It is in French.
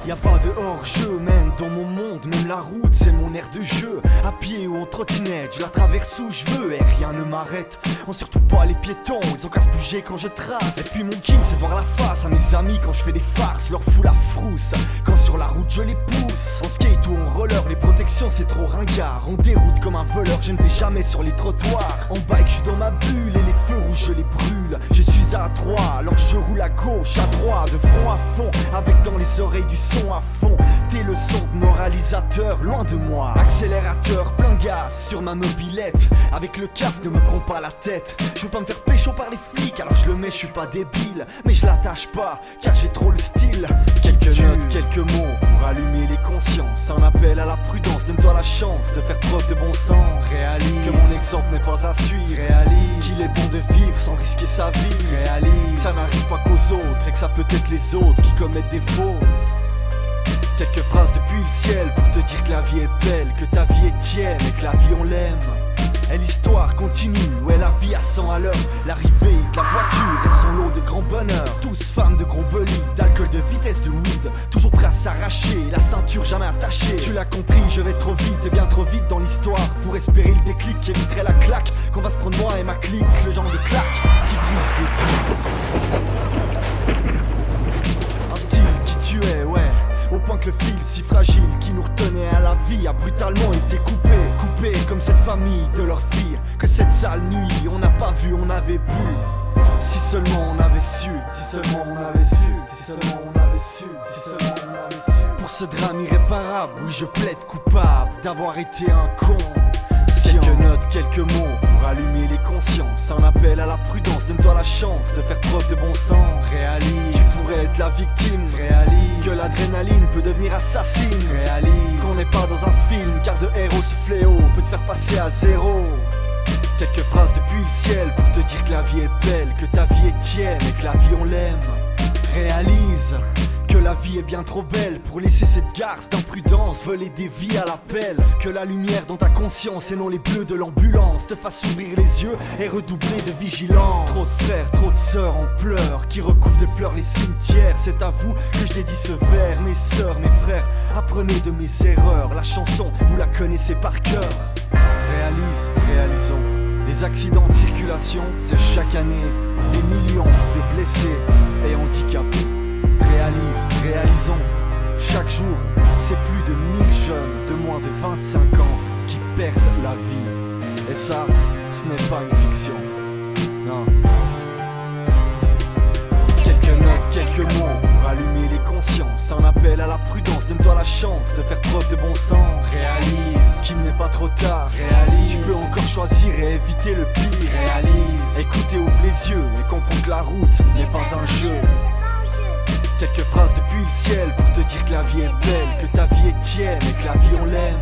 Y'a pas de hors-jeu, man, dans mon monde, même la route c'est mon aire de jeu. À pied ou en trottinette, je la traverse où je veux et rien ne m'arrête. On surtout pas les piétons, ils ont qu'à se bouger quand je trace. Et puis mon kiff c'est de voir la face à mes amis quand je fais des farces, leur fous la frousse. Quand sur la route je les pousse, en skate ou en roller, les protections c'est trop ringard. On déroute comme un voleur, je ne vais jamais sur les trottoirs. En bike je suis dans ma bulle et les feux rouges je les brûle. Je suis à droite, alors je roule à gauche, à droite, de front à fond, avec dans les oreilles du son à fond. Tes leçons de moralisateur, loin de moi. Accélérateur, plein gaz sur ma mobilette. Avec le casque, ne me prends pas la tête. Je veux pas me faire pécho par les flics, alors je le mets, je suis pas débile. Mais je l'attache pas, car j'ai trop le style. Quelques notes, quelques mots pour allumer les consciences. Un appel à la prudence, donne-toi la chance de faire preuve de bon sens. Réalise que mon exemple n'est pas à suivre. Réalise qu'il est bon de vivre sans risquer sa vie. Réalise que ça n'arrive pas qu'aux autres et que ça peut être les autres qui commettent des fautes. Quelques phrases depuis le ciel pour te dire que la vie est belle, que ta vie est tienne et que la vie on l'aime. Et l'histoire continue, ouais la vie à 100 à l'heure. L'arrivée de la voiture et son lot de grands bonheurs. Tous fans de gros bolides, d'alcool, de vitesse, de weed. Toujours prêt à s'arracher, la ceinture jamais attachée. Tu l'as compris, je vais trop vite et bien trop vite dans l'histoire pour espérer le déclic qui éviterait la claque qu'on va se prendre moi et ma clique. Le genre de claque qui brise des un style qui tuait, ouais. Au point que le fil si fragile qui nous retenait à la vie a brutalement été coupé. Coupé comme cette famille de leur fille. Que cette sale nuit on n'a pas vu, on avait bu. Si seulement on avait su, si seulement on avait su, si seulement on avait su, si seulement on avait su. Pour ce drame irréparable, oui je plaide coupable d'avoir été un con. Quelques notes, quelques mots pour allumer les consciences. Un appel à la prudence, donne-toi la chance de faire preuve de bon sens. Réalise, tu pourrais être la victime. Réalise que l'adrénaline peut devenir assassine. Réalise qu'on n'est pas dans un film, car de héros si fléau peut te faire passer à zéro. Quelques phrases depuis le ciel pour te dire que la vie est belle, que ta vie est tienne et que la vie on l'aime. Réalise que la vie est bien trop belle pour laisser cette garce d'imprudence voler des vies à l'appel. Que la lumière dans ta conscience et non les bleus de l'ambulance te fasse ouvrir les yeux et redoubler de vigilance. Trop de frères, trop de sœurs en pleurs qui recouvrent de fleurs les cimetières. C'est à vous que je dédie ce vers, mes sœurs, mes frères, apprenez de mes erreurs. La chanson, vous la connaissez par cœur. Réalise, réalisons. Les accidents de circulation, c'est chaque année des millions de blessés et handicapés. Réalise, réalisons, chaque jour, c'est plus de 1000 jeunes de moins de 25 ans qui perdent la vie. Et ça, ce n'est pas une fiction, non. Quelques notes, quelques mots pour allumer les consciences. Un appel à la prudence, donne-toi la chance de faire preuve de bon sens. Réalise qu'il n'est pas trop tard. Réalise, tu peux encore choisir et éviter le pire. Réalise, écoute et ouvre les yeux et comprends que la route n'est pas un jeu. Quelques phrases depuis le ciel pour te dire que la vie est belle, que ta vie est tienne et que la vie on l'aime.